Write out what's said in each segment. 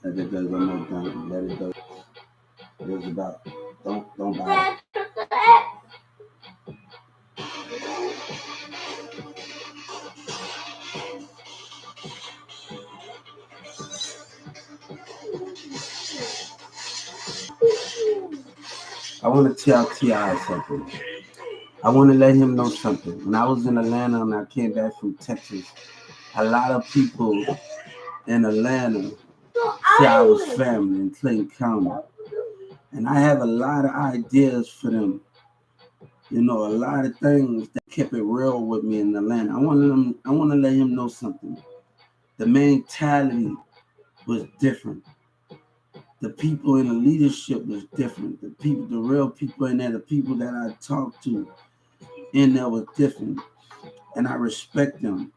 Let it does one more time. Let it do. It was about don't buy it. I want to tell Ti something. I want to let him know something. When I was in Atlanta and I came back from Texas, a lot of people in Atlanta say I was family in Clayton County. And I have a lot of ideas for them. You know, a lot of things that kept it real with me in Atlanta. I want to let him know something. The mentality was different. The people in the leadership was different. The people, the real people in there, the people that I talked to in there was different. And I respect them.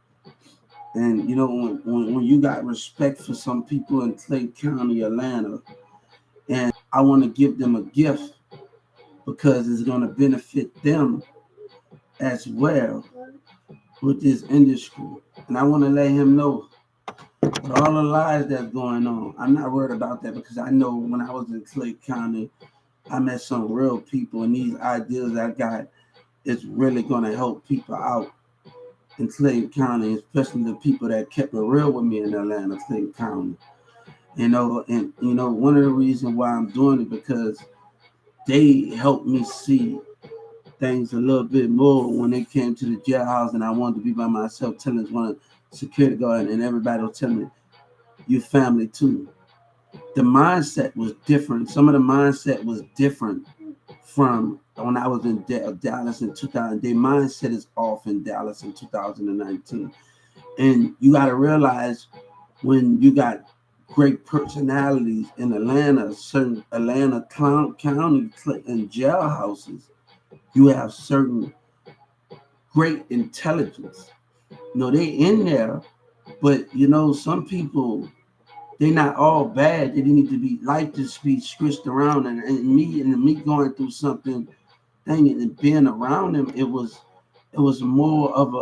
And you know, when you got respect for some people in Clay County, Atlanta, and I want to give them a gift because it's going to benefit them as well with this industry. And I want to let him know with all the lies that's going on. I'm not worried about that because I know when I was in Clay County, I met some real people, and these ideas I got is really going to help people out in Clayton County, especially the people that kept it real with me in Atlanta, Clayton County. You know, and you know, one of the reasons why I'm doing it because they helped me see things a little bit more when they came to the jailhouse and I wanted to be by myself, telling one security guard and everybody was telling me, you family too. The mindset was different. Some of the mindset was different from when I was in Dallas in 2000. Their mindset is off in Dallas in 2019. And you got to realize when you got great personalities in Atlanta, certain Atlanta County and jailhouses, you have certain great intelligence. You know, they in there, but you know, some people they not all bad. They need to be life to be switched around, and me going through something, dang it, and being around them, it was more of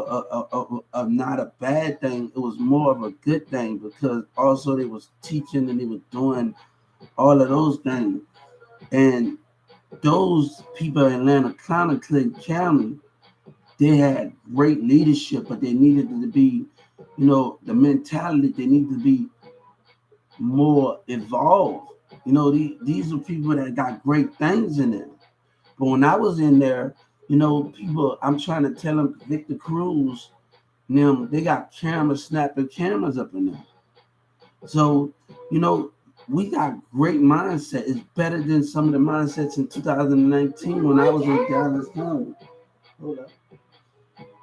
a not a bad thing. It was more of a good thing because also they was teaching and they was doing all of those things. And those people in Atlanta, Clinton County, they had great leadership, but they needed to be, you know, the mentality, they need to be more evolved. You know, these are people that got great things in them. But when I was in there, you know, people, I'm trying to tell them, Victor Cruz, them, they got cameras, snapping cameras up in there. So, you know, we got great mindset. It's better than some of the mindsets in 2019 when I was in Dallas County. Hold up.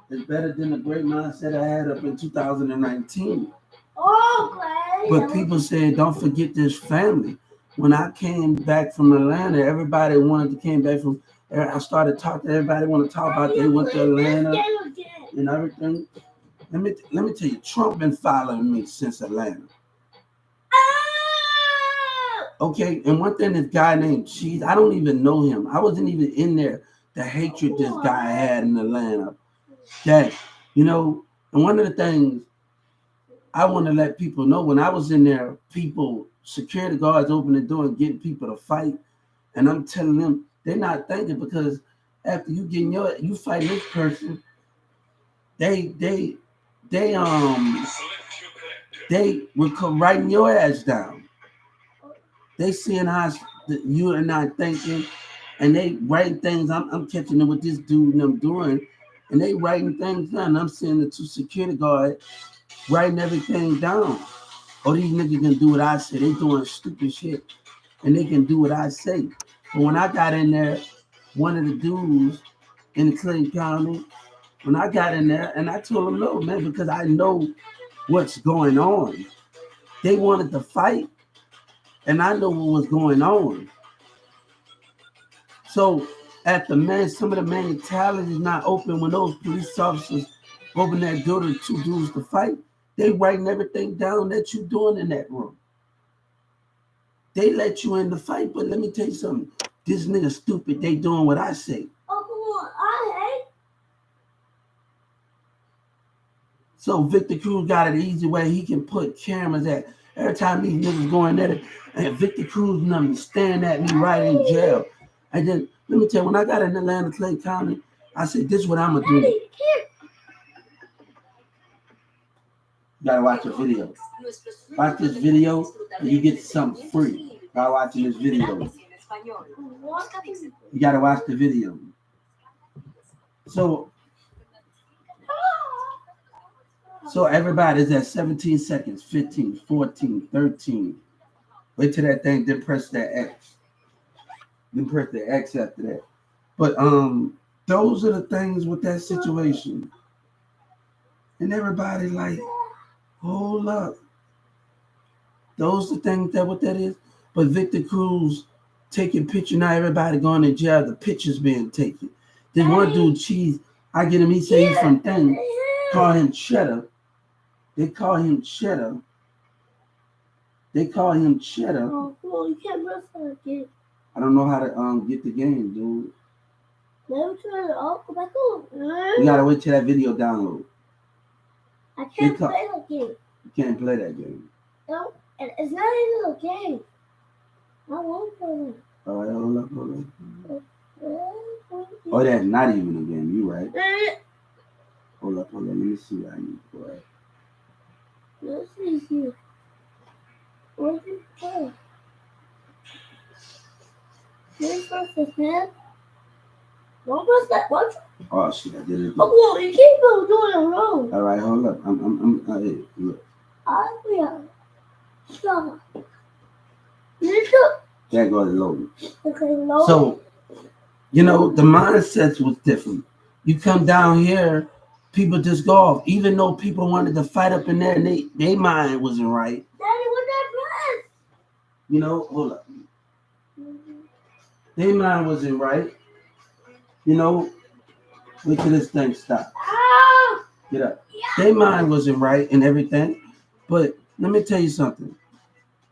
It's better than the great mindset I had up in 2019. But people said, don't forget this family. When I came back from Atlanta, everybody wanted to came back from. I started talking. Everybody want to talk about they went to Atlanta and everything. Let me tell you, Trump been following me since Atlanta. Okay, and one thing, this guy named Cheese, I don't even know him. I wasn't even in there. The hatred this guy had in Atlanta. That, you know, and one of the things I want to let people know when I was in there, people, security guards open the door and getting people to fight. And I'm telling them, they're not thinking because after you fight this person, they they they will come writing your ass down. They seeing how you are not thinking, and they writing things. I'm catching them with this dude and I'm doing, and they writing things down. I'm seeing the two security guards writing everything down. Oh, these niggas can do what I say. They doing stupid shit, and they can do what I say. But when I got in there, one of the dudes in Clinton County, when I got in there, and I told them no, man, because I know what's going on. They wanted to fight, and I know what was going on. So at the man, some of the mentality is not open when those police officers open that door to two dudes to fight. They writing everything down that you doing in that room. They let you in the fight, but let me tell you something. This nigga stupid. They doing what I say. Oh, come on, I hate. So Victor Cruz got it the easy way. He can put cameras at Every time these niggas going at it, and Victor Cruz and them staring at me right in jail. And then, let me tell you, when I got in Atlanta, Clay County, I said, this is what I'm going to do. You got to watch a video. Watch this video, and you get something free by watching this video. You got to watch the video. So everybody's at 17 seconds, 15, 14, 13. Wait till that thing, then press that X. Then press the X after that. But those are the things with that situation. And everybody like, hold up. Those are the things that what that is. But Victor Cruz taking picture, now everybody going to jail, the pictures being taken. Then one dude, Cheese, I get him, he say he's from thing, call him Cheddar. They call him Cheddar. Oh, cool. You can't press that again. I don't know how to get the game, dude. Never turn it off. Go back on. You gotta wait till that video download. I can't play that game. You can't play that game. No, it's not even a game. I won't play it. All right, hold up. Oh, that's not even a game. You right. Hold up. Let me see what I need for it. Let's see here. Where's your phone? Here's the head. What was that? What? Oh shit! I did it. Oh, whoa, you keep doing it wrong. All right, hold up. I'm. Hey, look. Stop. There goes loading. Okay, loading. So, the mindsets was different. You come down here, people just go off. Even though people wanted to fight up in there, and their mind wasn't right. Daddy, what's that press? Hold up. Their mind wasn't right. Wait till this thing stop. Get up. Their mind wasn't right and everything. But let me tell you something.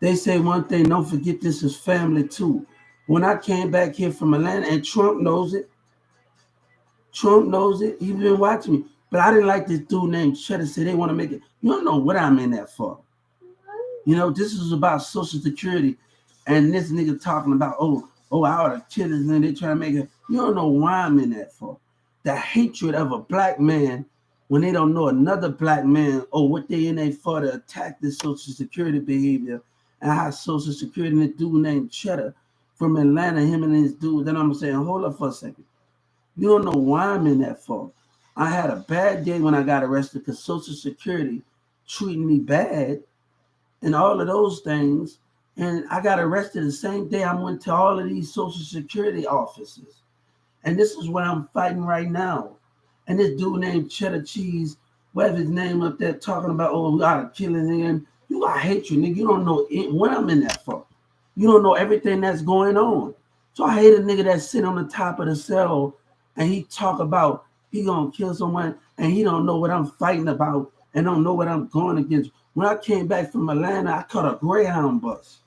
They say one thing, don't forget this is family too. When I came back here from Atlanta, and Trump knows it. He's been watching me. But I didn't like this dude named Cheddar say they want to make it. You don't know what I'm in that for. This is about Social Security. And this nigga talking about, oh, I ought to kill this and they trying to make it. You don't know why I'm in that for. The hatred of a black man when they don't know another black man or what they in there for to attack this Social Security behavior and how Social Security and the dude named Cheddar from Atlanta, him and his dude. Then I'm saying, hold up for a second. You don't know why I'm in that for. I had a bad day when I got arrested because Social Security treated me bad and all of those things. And I got arrested the same day I went to all of these Social Security offices. And this is what I'm fighting right now. And this dude named Cheddar Cheese, whatever his name up there, talking about, oh, we gotta kill him. You got hatred, nigga. You don't know what I'm in that for. You don't know everything that's going on. So I hate a nigga that sit on the top of the cell and he talk about he gonna kill someone and he don't know what I'm fighting about and don't know what I'm going against. When I came back from Atlanta, I caught a Greyhound bus.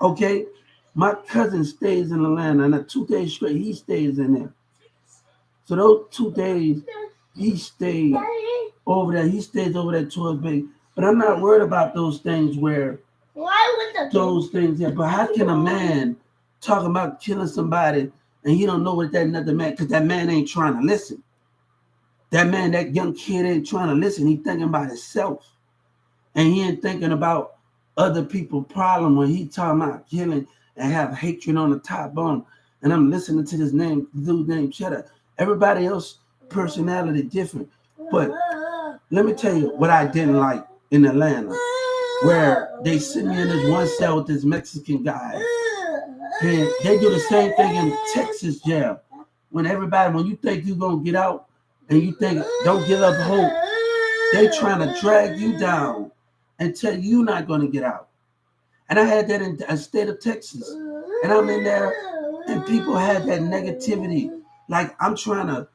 Okay? My cousin stays in Atlanta and 2 days straight, he stays in there. So those 2 days, he stayed over there. He stays over there towards me. But I'm not worried about those things where those things here. But how can a man talk about killing somebody and he don't know what that another man, because that man ain't trying to listen. That man, that young kid ain't trying to listen. He thinking about himself. And he ain't thinking about other people's problem when he talking about killing and have hatred on the top bone. And I'm listening to this dude named Cheddar. Everybody else personality different. But let me tell you what I didn't like in Atlanta, where they sent me in this one cell with this Mexican guy. And they do the same thing in Texas jail. When you think you're going to get out and you think, don't give up hope, they trying to drag you down and tell you you're not going to get out. And I had that in the state of Texas. And I'm in there and people had that negativity. Like I'm trying to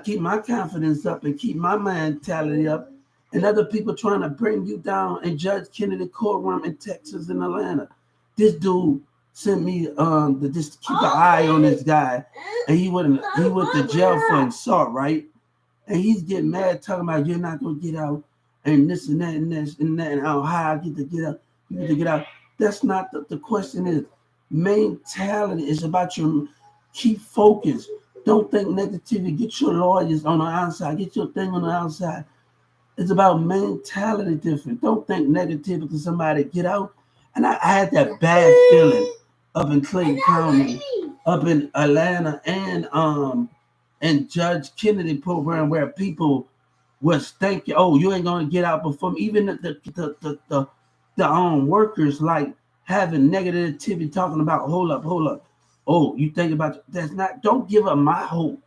keep my confidence up and keep my mentality up. And other people trying to bring you down in Judge Kennedy courtroom in Texas and Atlanta. This dude sent me to just keep an eye on this guy. And he went to jail for assault, right? And he's getting mad talking about you're not going to get out. and this and that and this and that and how high I get to get up, you get to get out. That's not the question. Is mentality is about your keep focus. Don't think negativity. Get your lawyers on the outside. Get your thing on the outside. It's about mentality different. Don't think negative because somebody get out. And I had that bad feeling up in Clayton County, up in Atlanta, and Judge Kennedy program where people was thinking, oh, you ain't gonna get out before me. Even the workers like having negativity talking about hold up. Oh, you think about that's not don't give up my hope.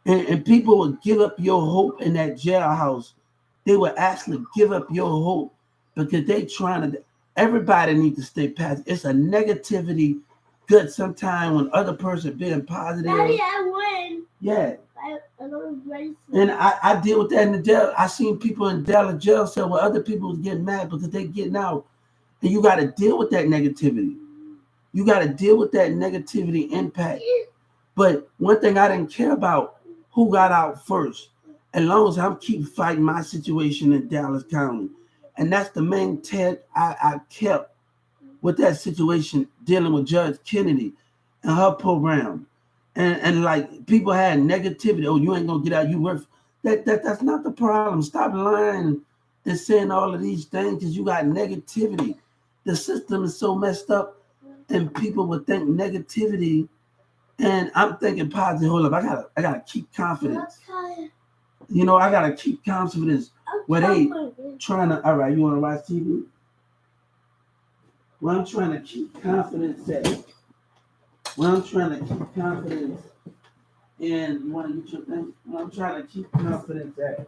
And people would give up your hope in that jailhouse. They would actually give up your hope because they trying to. Everybody needs to stay positive. It's a negativity good sometimes when other person being positive. Daddy, I win. Yeah. I And I deal with that in the jail. I seen people in Dallas jail cell where other people was getting mad because they getting out. And you got to deal with that negativity. You got to deal with that negativity impact. But one thing I didn't care about who got out first, as long as I'm keep fighting my situation in Dallas County. And that's the main tag I kept with that situation dealing with Judge Kennedy and her program. And like people had negativity. Oh, you ain't gonna get out. You work. That's not the problem. Stop lying and saying all of these things because you got negativity. The system is so messed up, and people would think negativity. And I'm thinking positive. Hold up, I gotta keep confidence. You know, I gotta keep confidence. Where they trying to. All right, you want to watch TV? Well, I'm trying to keep confidence at. Well, I'm trying to keep confidence. And you want to get your thing? Well, I'm trying to keep confidence at.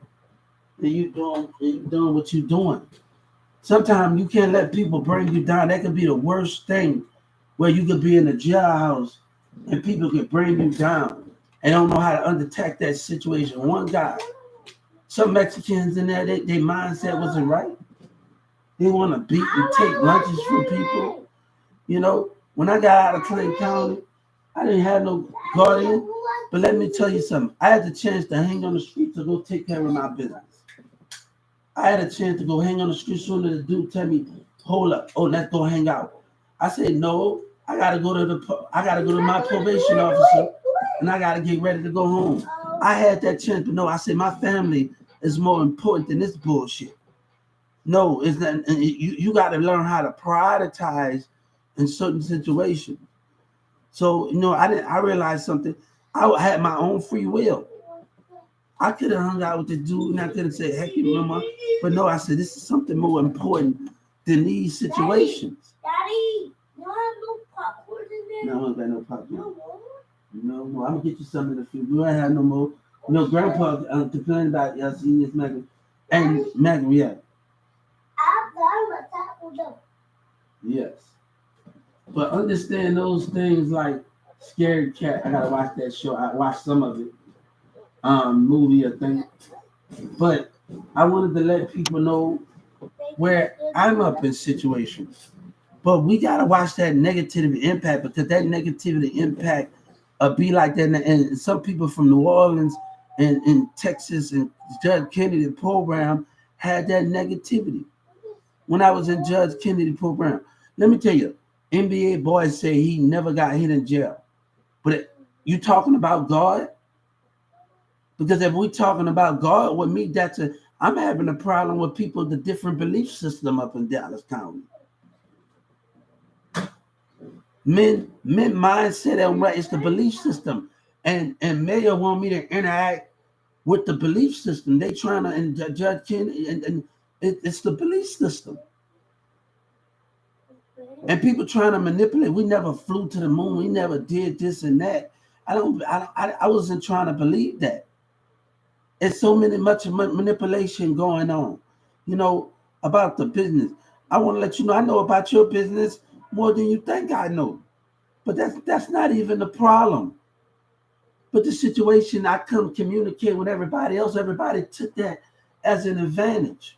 And you doing what you're doing. Sometimes you can't let people bring you down. That could be the worst thing, where you could be in a jailhouse and people could bring you down and don't know how to undertake that situation. One guy, some Mexicans in there, their mindset wasn't right. They want to beat and take lunches from people. You know, when I got out of Clayton County, I didn't have no guardian. But let me tell you something. I had the chance to hang on the street to go take care of my business. I had a chance to go hang on the street soon as the dude tell me, hold up, oh, let's go hang out. I said, no, I gotta go to my probation officer and I gotta get ready to go home. I had that chance, but no, I said my family is more important than this bullshit. No, it's not. You got to learn how to prioritize in certain situations. So I realized something. I had my own free will. I could have hung out with the dude and I could have said, heck you, mama. But no, I said, this is something more important than these situations. Daddy, you don't have no popcorn in there? No, I don't got no popcorn. No more. I'm going to get you some in the future. We don't have no more. Grandpa complained about y'all seeing this Maggie. And Maggie, yeah. Yes. But understand those things like Scary Cat. I gotta watch that show. I watched some of it. Movie or thing. But I wanted to let people know where I'm up in situations. But we gotta watch that negativity impact because that negativity impact be like that. And some people from New Orleans and in Texas and Judge Kennedy program had that negativity. When I was in Judge Kennedy program, let me tell you, NBA boys say he never got hit in jail. But you talking about God? Because if we talking about God, with me, I'm having a problem with people, the different belief system up in Dallas County. Men mindset and right, it's the belief system. And Mayor want me to interact with the belief system. They trying to, and Judge Kennedy, and it's the belief system. And people trying to manipulate. We never flew to the moon. We never did this and that. I wasn't trying to believe that. It's so much manipulation going on, about the business. I want to let you know, I know about your business more than you think I know. But that's not even the problem. But the situation, I come communicate with everybody else. Everybody took that as an advantage.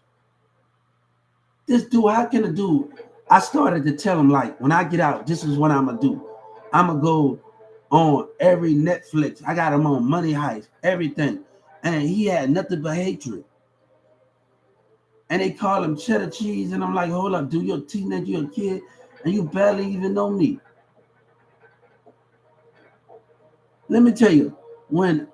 This dude, how can a dude? I started to tell him, like, when I get out, this is what I'm going to do. I'm going to go on every Netflix. I got him on Money Heist, everything. And he had nothing but hatred. and they call him cheddar cheese, and I'm like, hold up, dude, you're a teenager, you're a kid, and you barely even know me. Let me tell you, when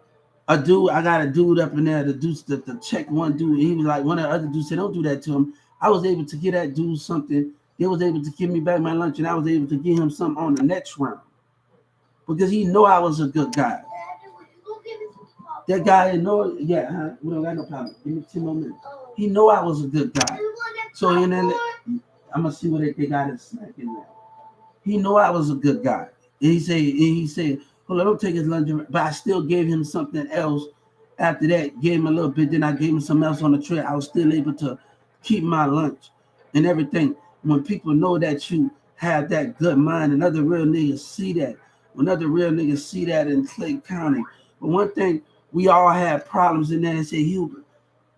I got a dude up in there to check one dude, and he was like, one of the other dudes said, don't do that to him. I was able to get that dude something. They was able to give me back my lunch, and I was able to give him something on the next round because he know I was a good guy. That guy didn't know, yeah, huh? We don't got no problem. Give me 2 more minutes. He know I was a good guy. So and then I'm gonna see what they got his snack in there. He know I was a good guy. And he said, hold on, don't take his lunch, but I still gave him something else. After that, gave him a little bit, then I gave him something else on the tray. I was still able to keep my lunch and everything. When people know that you have that good mind, and other real niggas see that. When other real niggas see that in Clay County. But one thing, we all had problems in there and say, Hubert,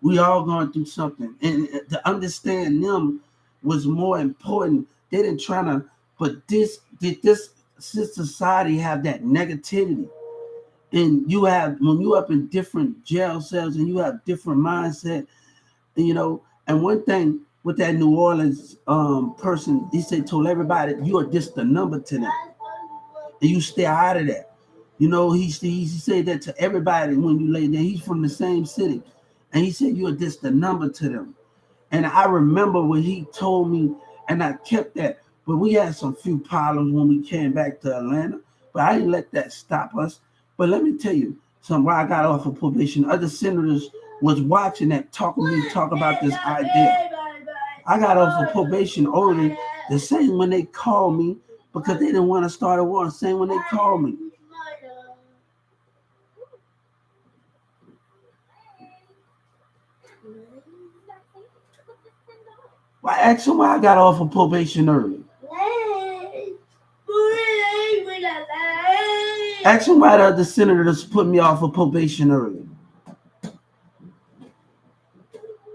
we all going through something. And to understand them was more important. They didn't try to, but this society have that negativity. And you have, when you up in different jail cells and you have different mindset, and one thing with that New Orleans person, he said, told everybody, you are just a number to them. And you stay out of that. He said that to everybody when you lay there. He's from the same city. And he said, you are just a number to them. And I remember when he told me, and I kept that. But we had some few problems when we came back to Atlanta. But I didn't let that stop us. But let me tell you, why I got off of probation. Other senators was watching that, talking to me, talk about this idea. I got off of probation early, the same when they called me, because they didn't want to start a war, the same when they called me. Well, I asked him why I got off of probation early. Ask him why the other senators put me off of probation early.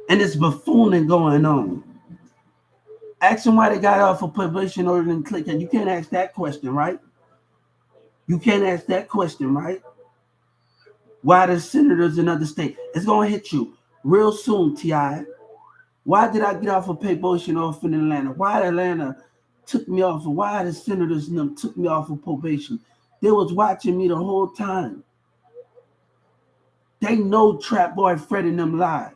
And it's buffooning going on. Ask them why they got off of probation early and click. And you can't ask that question, right? You can't ask that question, right? Why the senators in other states? It's going to hit you real soon, T.I. Why did I get off of probation off in Atlanta? Why Atlanta took me off? Why the senators and them took me off of probation? They was watching me the whole time. They know Trap Boy Fred and them lied.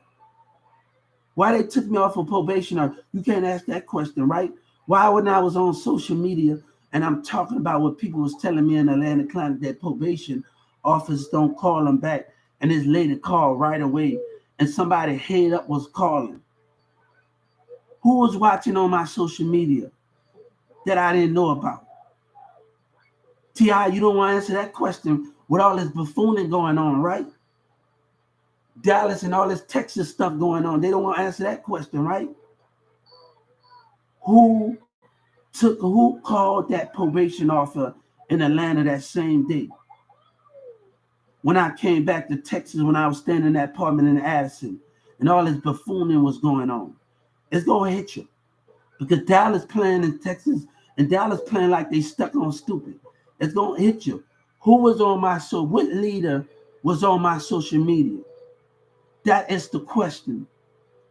Why they took me off of probation? You can't ask that question, right? Why when I was on social media and I'm talking about what people was telling me in Atlanta County that probation officers don't call them back, and this lady called right away, and somebody head up was calling. Who was watching on my social media that I didn't know about? T.I., you don't want to answer that question with all this buffooning going on, right? Dallas and all this Texas stuff going on. They don't want to answer that question, right? Who called that probation officer in Atlanta that same day? When I came back to Texas, when I was staying in that apartment in Addison, and all this buffooning was going on. It's going to hit you. Because Dallas playing in Texas, and Dallas playing like they stuck on stupid. It's going to hit you. Who was on my show? What leader was on my social media? That is the question.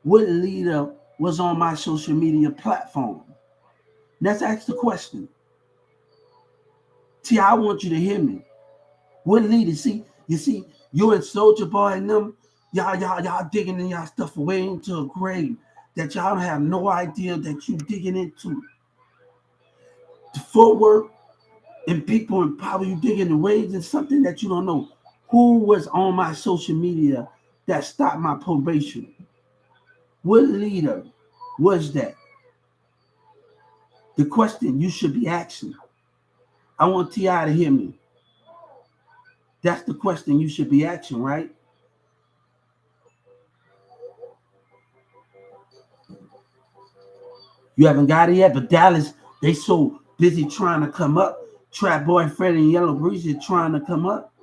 What leader was on my social media platform? Let's ask the question. T, I want you to hear me. What leader? You see, you and Soldier Boy and them, y'all digging in y'all stuff away into a grave that y'all don't have no idea that you digging into. The footwork and people in power, you digging away into something that you don't know. Who was on my social media that stopped my probation? What leader was that? The question you should be asking. I want T.I. to hear me. That's the question you should be asking, right? You haven't got it yet, but Dallas, they so busy trying to come up. Trap Boy Fred and Yellow Breezy trying to come up.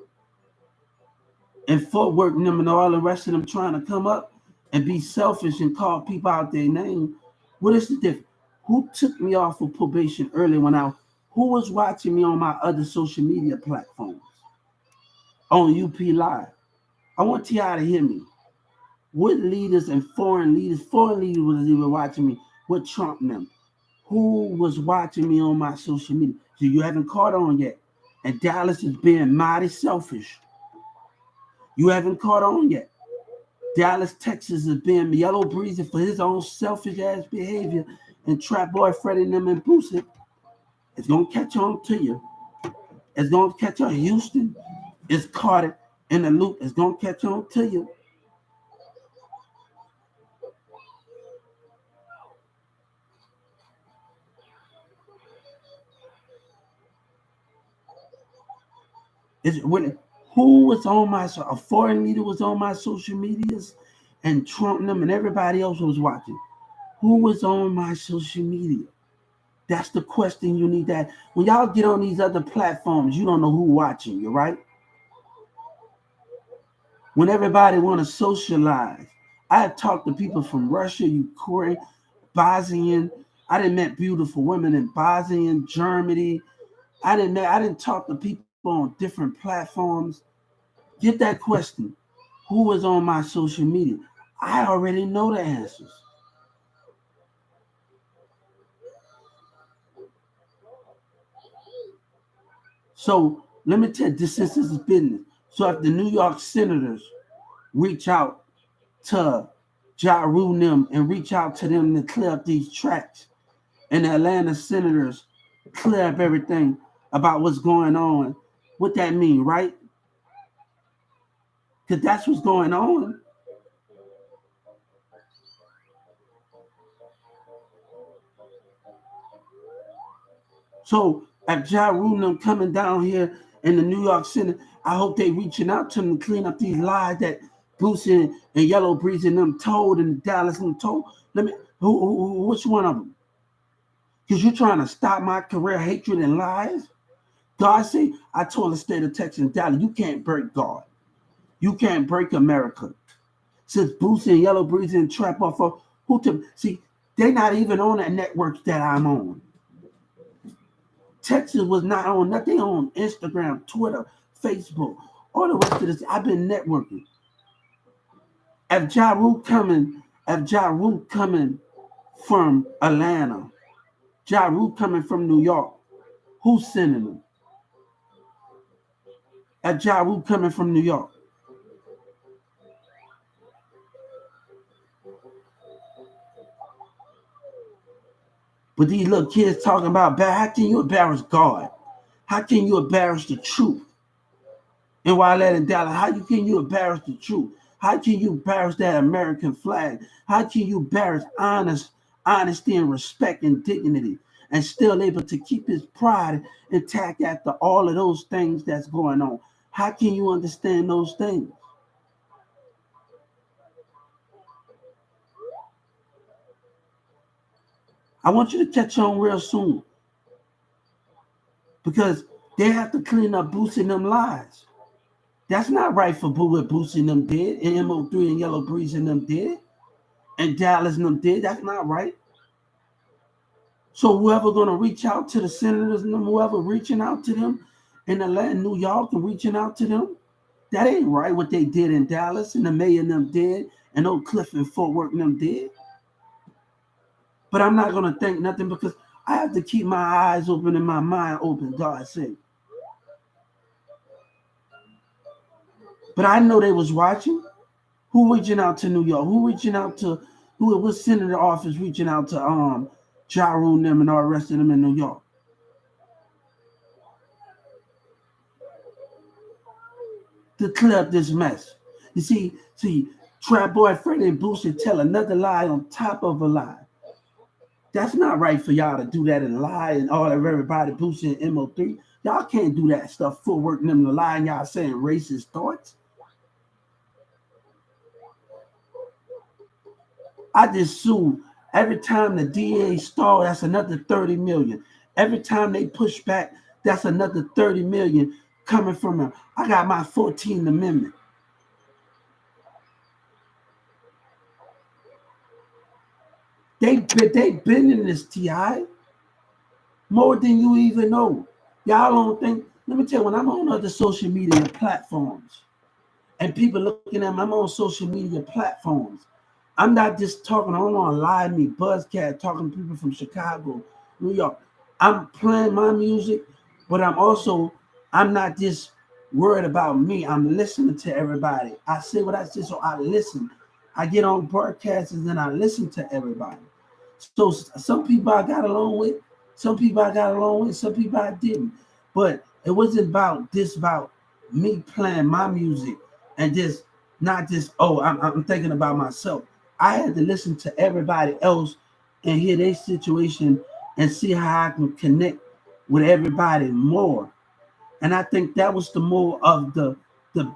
And Footwork and them and all the rest of them trying to come up and be selfish and call people out their name. What is the difference? Who took me off of probation early who was watching me on my other social media platforms? On UP Live. I want T.I. to hear me. What leaders and foreign leaders was even watching me with Trump and them? Who was watching me on my social media? So you haven't caught on yet. And Dallas is being mighty selfish. You haven't caught on yet. Dallas, Texas is being yellow breezy for his own selfish ass behavior. And Trap Boy Freddie and them and Boosie, it's gonna catch on to you. It's gonna catch on. Houston is caught it in the loop. It's gonna catch on to you. It's when who was on my a foreign leader was on my social medias, and Trump and them and everybody else was watching. Who was on my social media? That's the question you need that. When y'all get on these other platforms, you don't know who watching you, right? When everybody want to socialize. I have talked to people from Russia, Ukraine, Bosnian. I didn't met beautiful women in Bosnia, Germany. I didn't talk to people on different platforms. Get that question. Who was on my social media? I already know the answers. So let me tell you, this is business. So if the New York Senators reach out to Ja Rule and them and reach out to them to clear up these tracks, and the Atlanta Senators clear up everything about what's going on, what that mean, right? Because that's what's going on. So if Ja Rule and them coming down here in the New York City, I hope they reaching out to them to clean up these lies that Boosie and Yellow Breeze and them told and Dallas and them told. Let me which one of them? Because you're trying to stop my career, hatred, and lies. God say, I told the state of Texas and Dallas, you can't break God. You can't break America. Since Boosie and Yellow Breeze and Trap off of who to see, they're not even on that network that I'm on. Texas was not on nothing on Instagram, Twitter, Facebook, all the rest of this. I've been networking. If Ja Rule coming from Atlanta, Ja Rule coming from New York, who's sending them? If Ja Rule coming from New York. But these little kids talking about, how can you embarrass God? How can you embarrass the truth? And while that in Dallas, can you embarrass the truth? How can you embarrass that American flag? How can you embarrass honesty and respect and dignity and still able to keep his pride intact after all of those things that's going on? How can you understand those things? I want you to catch on real soon because they have to clean up boosting them lies. That's not right for what Boosie and them did, and MO3 and Yellow Breeze and them did, and Dallas and them did. That's not right. So whoever gonna reach out to the senators and them, whoever reaching out to them in Atlanta, New York, and reaching out to them, that ain't right what they did in Dallas and the mayor and them did, and Oak Cliff and Fort Worth and them did. But I'm not gonna think nothing because I have to keep my eyes open and my mind open, God's sake. But I know they was watching. Who reaching out to New York? Who reaching out to who was senator office reaching out to Ja Rule and them and all the rest of them in New York? To clear up this mess. You see, Trap Boy Freddie and Boosie tell another lie on top of a lie. That's not right for y'all to do that and lie and all of everybody, Boosie and MO3. Y'all can't do that stuff, footworking them to lie and y'all saying racist thoughts. I just sue every time the DA stall, that's another 30 million. Every time they push back, that's another 30 million coming from them. I got my 14th Amendment. They been in this TI more than you even know. Y'all don't think. Let me tell you, when I'm on other social media platforms, and people looking at me. I'm on social media platforms. I'm not just talking. I don't want to lie to me. Buzzcat talking to people from Chicago, New York. I'm playing my music, but I'm not just worried about me. I'm listening to everybody. I say what I say, so I listen. I get on broadcasts and I listen to everybody. So some people I got along with, some people I got along with, some people I didn't. But it wasn't about me playing my music and just not just I'm thinking about myself. I had to listen to everybody else and hear their situation and see how I can connect with everybody more. And I think that was the more of the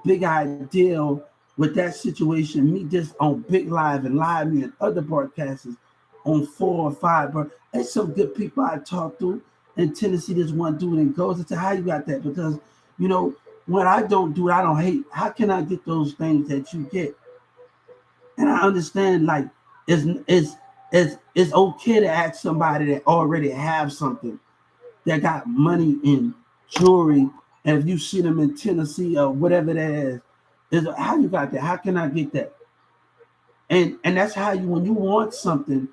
big ideal with that situation. Me just on Big Live and Live Me and other broadcasters on 4 or 5. But there's some good people I talked to in Tennessee. This one dude and goes into how you got that because you know when I don't do it, I don't hate. How can I get those things that you get? And I understand like it's okay to ask somebody that already have something that got money in jewelry, and if you see them in Tennessee or whatever that is how you got that? How can I get that? And that's how you when you want something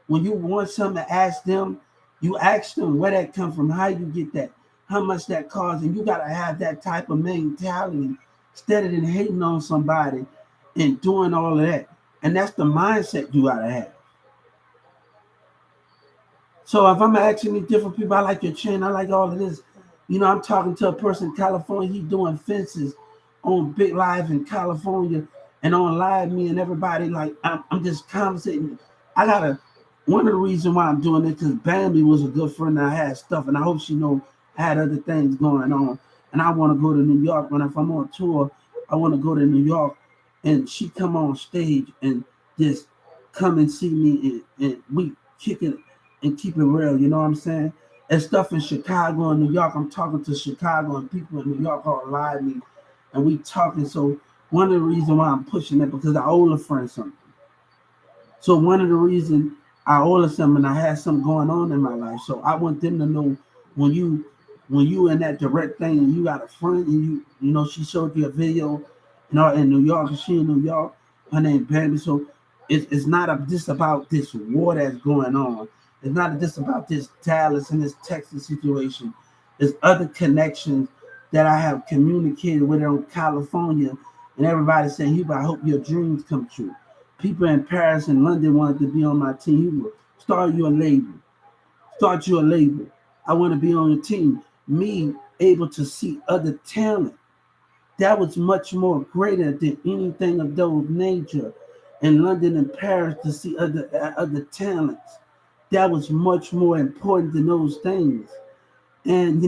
to ask them, you ask them where that come from, how you get that, how much that costs, and you gotta have that type of mentality instead of than hating on somebody and doing all of that. And that's the mindset you gotta have. So if I'm asking these different people, I like your chin, I like all of this. I'm talking to a person in California, he's doing fences on Big Live in California and on Live Me and everybody. Like I'm just conversating. I gotta one of the reasons why I'm doing it because Bambi was a good friend and I had stuff and I hope she know I had other things going on. And I want to go to New York when if I'm on tour, I want to go to New York and she come on stage and just come and see me and we kick it and keep it real, you know what I'm saying? And stuff in Chicago and New York. I'm talking to Chicago and people in New York all live me and we talking. So one of the reasons why I'm pushing it because I owe a friend something. So one of the reasons I owe something and I had something going on in my life. So I want them to know when you in that direct thing and you got a friend and she showed you a video, in New York and she in New York, her name Bambi. So it's not just about this war that's going on. It's not just about this Dallas and this Texas situation. There's other connections that I have communicated with in California, and everybody saying, "Hubert, I hope your dreams come true." People in Paris and London wanted to be on my team. Hubert, start you a label. Start you a label. I want to be on your team. Me able to see other talent that was much more greater than anything of those nature in London and Paris to see other talents. That was much more important than those things. And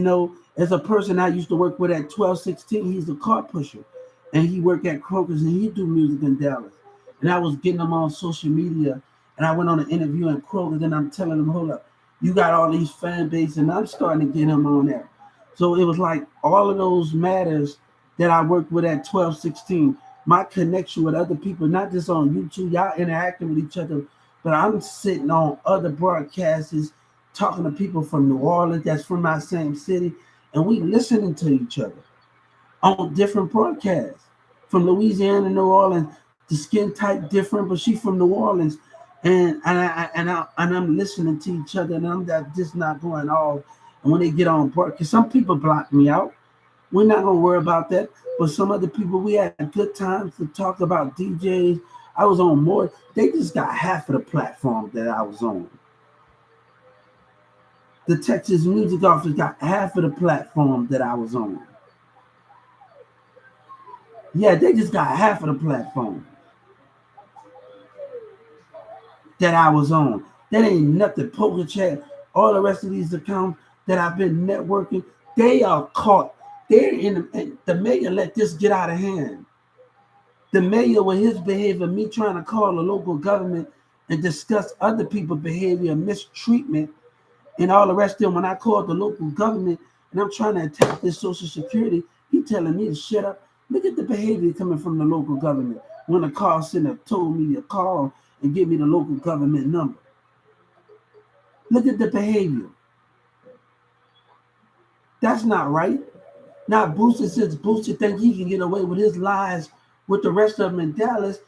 as a person I used to work with at 1216, he's a car pusher. And he worked at Kroger's and he do music in Dallas. And I was getting him on social media and I went on an interview in Kroger's and I'm telling him, hold up, you got all these fan base and I'm starting to get him on there. So it was like all of those matters that I worked with at 1216, my connection with other people, not just on YouTube, y'all interacting with each other, but I'm sitting on other broadcasts talking to people from New Orleans that's from my same city, and we listening to each other on different broadcasts. From Louisiana, New Orleans, the skin type different, but she from New Orleans, and I'm listening to each other, and I'm just not going off. And when they get on board, because some people block me out, we're not gonna worry about that. But some other people, we had good times to talk about DJs. I was on more. They just got half of the platform that I was on. The Texas Music Office got half of the platform that I was on. Yeah, they just got half of the platform that I was on. That ain't nothing. Poker chat, all the rest of these accounts that I've been networking, they are caught. They're the mayor let this get out of hand. The mayor with his behavior, me trying to call the local government and discuss other people's behavior, mistreatment, and all the rest of them. When I called the local government and I'm trying to attack this Social Security, he telling me to shut up. Look at the behavior coming from the local government. When the call center told me to call and give me the local government number. Look at the behavior. That's not right. Now Booster says Booster think he can get away with his lies with the rest of them in Dallas.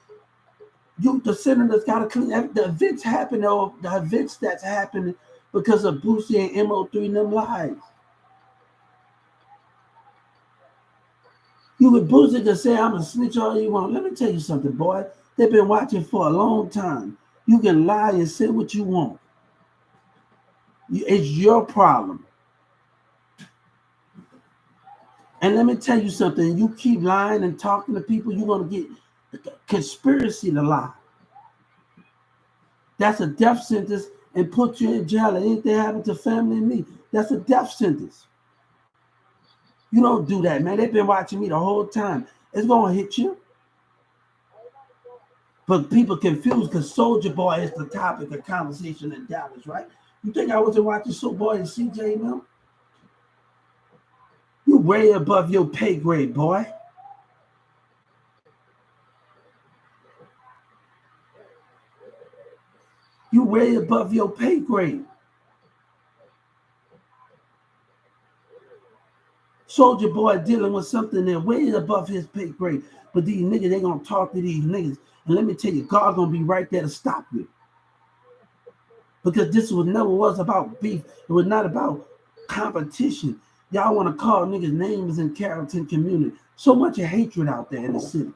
The senators got to clean the events happen, or the events that's happening because of Boosie and Mo3 and them lies. You would Boosie to say I'm a snitch all you want. Let me tell you something, boy. They've been watching for a long time. You can lie and say what you want. It's your problem. And let me tell you something. You keep lying and talking to people, you're going to get a conspiracy to lie. That's a death sentence and put you in jail. And anything happened to family and me, that's a death sentence. You don't do that, man. They've been watching me the whole time. It's going to hit you. But people confused because Soldier Boy is the topic of conversation in Dallas, right? You think I wasn't watching Soldier Boy and CJ now? You way above your pay grade, boy. You way above your pay grade. Soldier Boy dealing with something that way above his pay grade. But these niggas, they gonna talk to these niggas. And let me tell you, God gonna be right there to stop you. Because this never was about beef. It was not about competition. Y'all want to call niggas names in Carrollton community. So much of hatred out there in the city.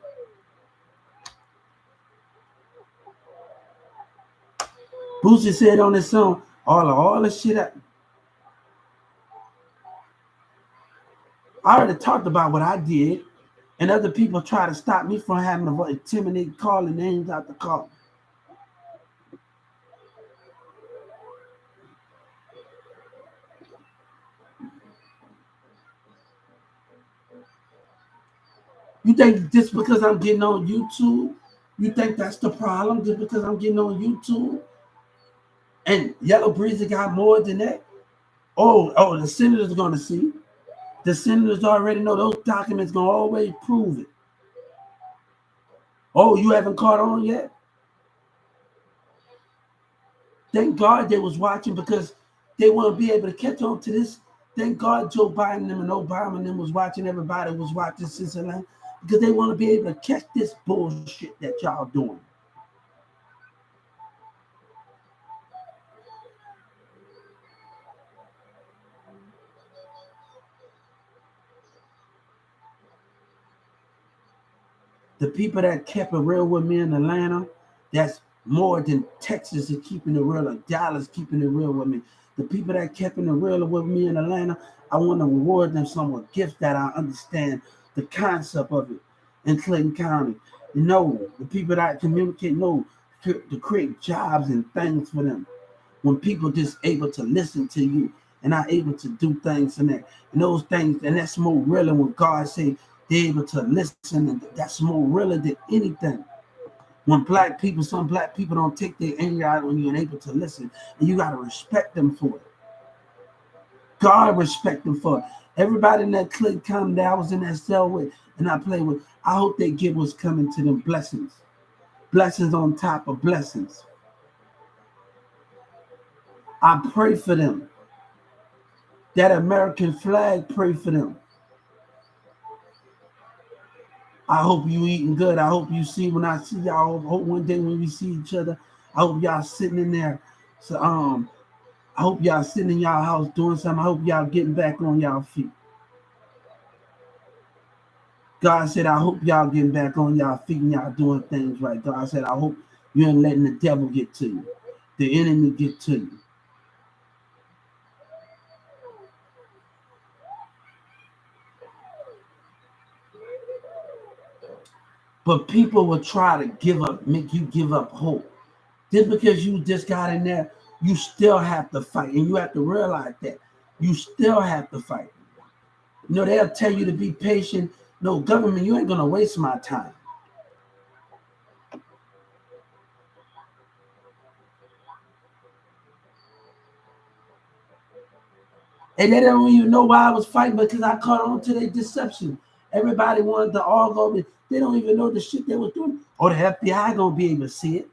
Boosie said on his song, all the shit I already talked about what I did, and other people try to stop me from having to intimidate, calling names out the call. You think just because I'm getting on YouTube, you think that's the problem? Just because I'm getting on YouTube? And Yellow Breezy got more than that? Oh, the senators are going to see. The senators already know those documents going to always prove it. Oh, you haven't caught on yet? Thank God they was watching because they want to be able to catch on to this. Thank God Joe Biden and Obama and them was watching. Everybody was watching Cincinnati because they want to be able to catch this bullshit that y'all doing. The people that kept it real with me in Atlanta, that's more than Texas is keeping it real, or Dallas keeping it real with me. The people that kept it real with me in Atlanta, I want to reward them some with gifts that I understand the concept of it in Clayton County. You know, the people that communicate know to create jobs and things for them. When people just able to listen to you and are able to do things and those things, and that's more real when God say they're able to listen, and that's more realer than anything. When some black people don't take their anger out on you and able to listen, and you gotta respect them for it. God respect them for it. Everybody in that clique come that I was in that cell with and I played with, I hope they get what's coming to them blessings. Blessings on top of blessings. I pray for them. That American flag, pray for them. I hope you eating good. I hope you see when I see y'all. I hope one day when we see each other, I hope y'all sitting in there. So I hope y'all sitting in y'all house doing something. I hope y'all getting back on y'all feet. God said, I hope y'all getting back on y'all feet and y'all doing things right. God said, I hope you ain't letting the devil get to you. The enemy get to you. But people will try to make you give up hope. Just because you just got in there, you still have to fight. And you have to realize that. You still have to fight. You know, they'll tell you to be patient. No, government, you ain't going to waste my time. And they don't even know why I was fighting because I caught on to their deception. Everybody wanted to all go. They don't even know the shit they was doing. Or the FBI going to be able to see it.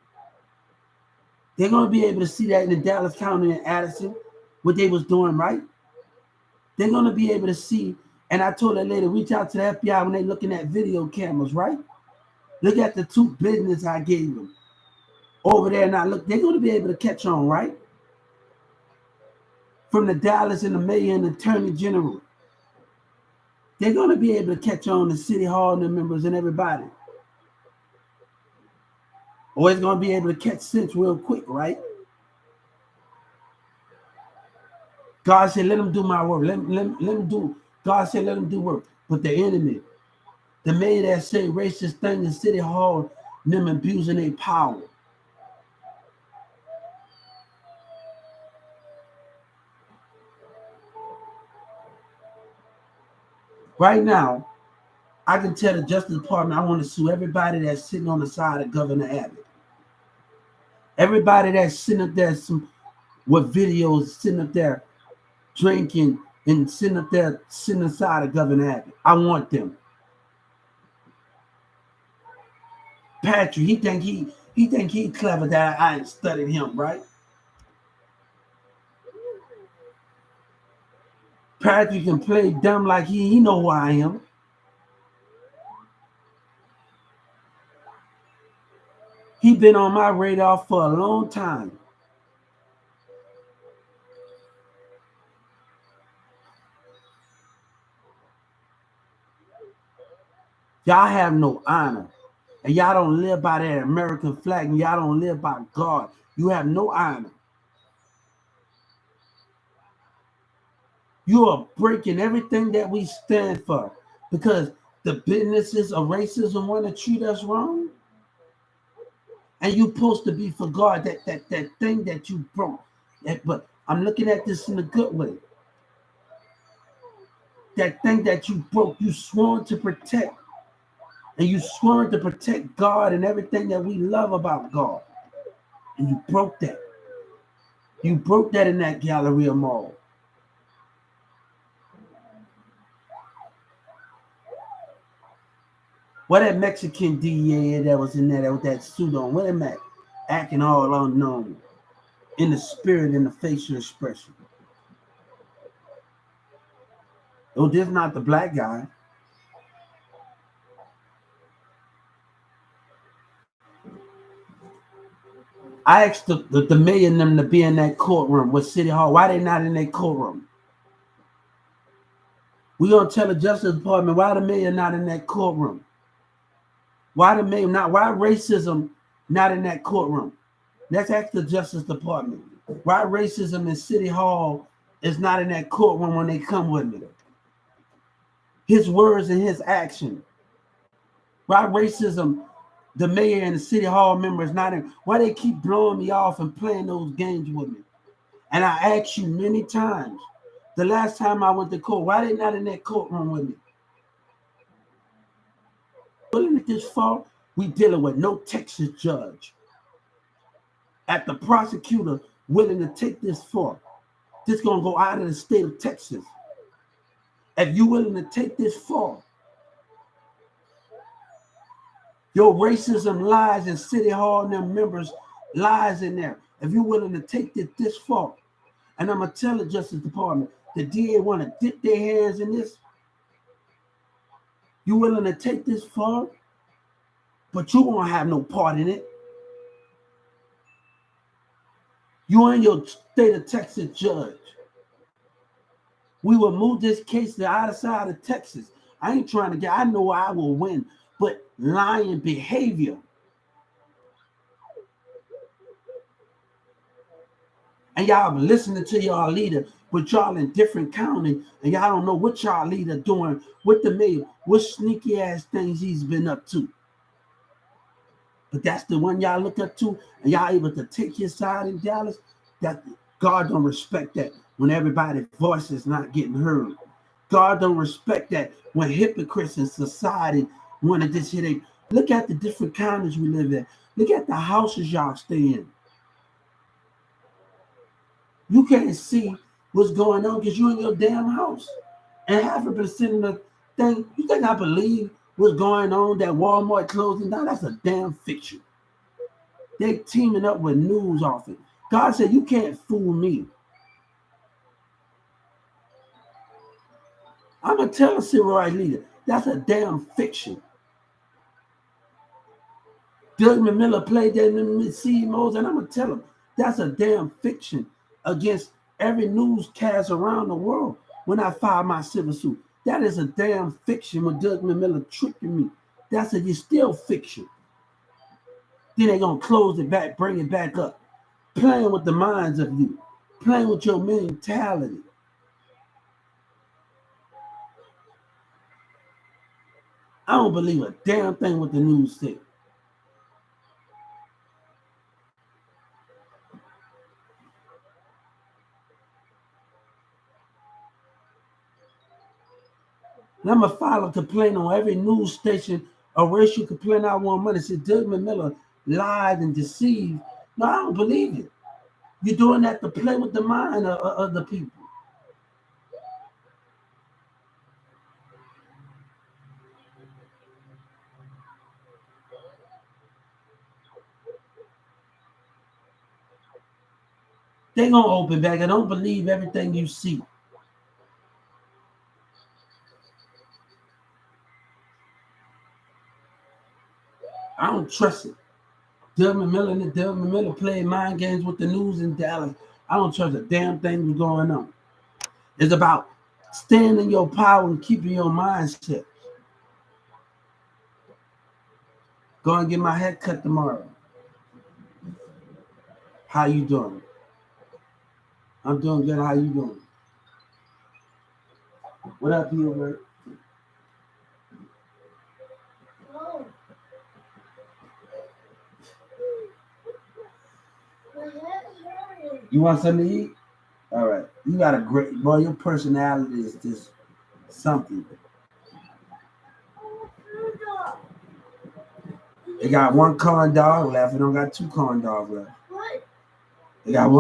They're going to be able to see that in the Dallas County and Addison, what they was doing right. They're going to be able to see. And I told that lady, reach out to the FBI when they looking at video cameras, right? Look at the 2 business I gave them over there. Now look, they're going to be able to catch on, right? From the Dallas and the mayor and the attorney general. They're going to be able to catch on the city hall and the members and everybody. Or it's going to be able to catch sense real quick, right? God said, let them do my work. Let them do. God said, let them do work. But the enemy, the man that say racist thing in City Hall, them abusing their power. Right now, I can tell the Justice Department I want to sue everybody that's sitting on the side of Governor Abbott. Everybody that's sitting up there with videos, sitting up there drinking and sitting up there sitting aside of Governor Abbott. I want them. Patrick, he think he clever that I ain't studied him, right? Patrick can play dumb like he know who I am. He been on my radar for a long time. Y'all have no honor. And y'all don't live by that American flag, and y'all don't live by God. You have no honor. You are breaking everything that we stand for because the businesses of racism want to treat us wrong. And you're supposed to be for God, that thing that you broke. But I'm looking at this in a good way. That thing that you broke, you sworn to protect. And you sworn to protect God and everything that we love about God. And you broke that. You broke that in that Galleria Mall. What that Mexican DEA that was in there with that suit on? What am I acting all unknown in the spirit and the facial expression? Oh, this not the black guy. I asked the mayor and them to be in that courtroom with City Hall. Why they not in that courtroom? We gonna tell the Justice Department why the mayor not in that courtroom. Why the mayor not? Why racism not in that courtroom? Let's ask the Justice Department. Why racism in City Hall is not in that courtroom when they come with me? His words and his action. Why racism, the mayor and the City Hall members not in? Why they keep blowing me off and playing those games with me? And I asked you many times, the last time I went to court, why they not in that courtroom with me? Looking at this fault, we dealing with no Texas judge. At the prosecutor willing to take this for, this gonna go out of the state of Texas. If you willing to take this for, your racism lies in City Hall and their members lies in there. If you're willing to take this far, and I'm gonna tell the Justice Department, the DA want to dip their hands in this. You willing to take this far, but you won't have no part in it. You ain't your state of Texas judge. We will move this case to the other side of Texas. I ain't trying to get, I know I will win, but lying behavior. And y'all been listening to y'all leader, but y'all in different county, and y'all don't know what y'all leader doing with the mayor, what sneaky ass things he's been up to. But that's the one y'all look up to, and y'all able to take his side in Dallas. That God don't respect that when everybody's voice is not getting heard. God don't respect that when hypocrites in society want to just hit. Look at the different counties we live in. Look at the houses y'all stay in. You can't see what's going on because you're in your damn house. And half a percent of the thing, you think I believe what's going on, that Walmart closing down? That's a damn fiction. They teaming up with news off it. God said, you can't fool me. I'm going to tell a civil rights leader, that's a damn fiction. Doug Miller played that in the CMOs, and I'm gonna tell him that's a damn fiction against every newscast around the world. When I filed my civil suit, that is a damn fiction. When Doug Miller tricking me, that's it's still fiction. Then they gonna close it back, bring it back up, playing with the minds of you, playing with your mentality. I don't believe a damn thing what the news say. And I'm gonna file a complaint on every news station or racial complaint I want money. Say Doug Miller lied and deceived. No, I don't believe it. You're doing that to play with the mind of the people. They gonna open back. I don't believe everything you see. I don't trust it. Doug Miller played mind games with the news in Dallas. I don't trust a damn thing that's going on. It's about staying in your power and keeping your mind set. Go and get my hair cut tomorrow. How you doing? I'm doing good. How you doing? What up, Hubert? Oh. My head hurting. You want something to eat? All right. You got a great boy. Your personality is just something. They got one corn dog left. They don't got two corn dogs left. What? They got one.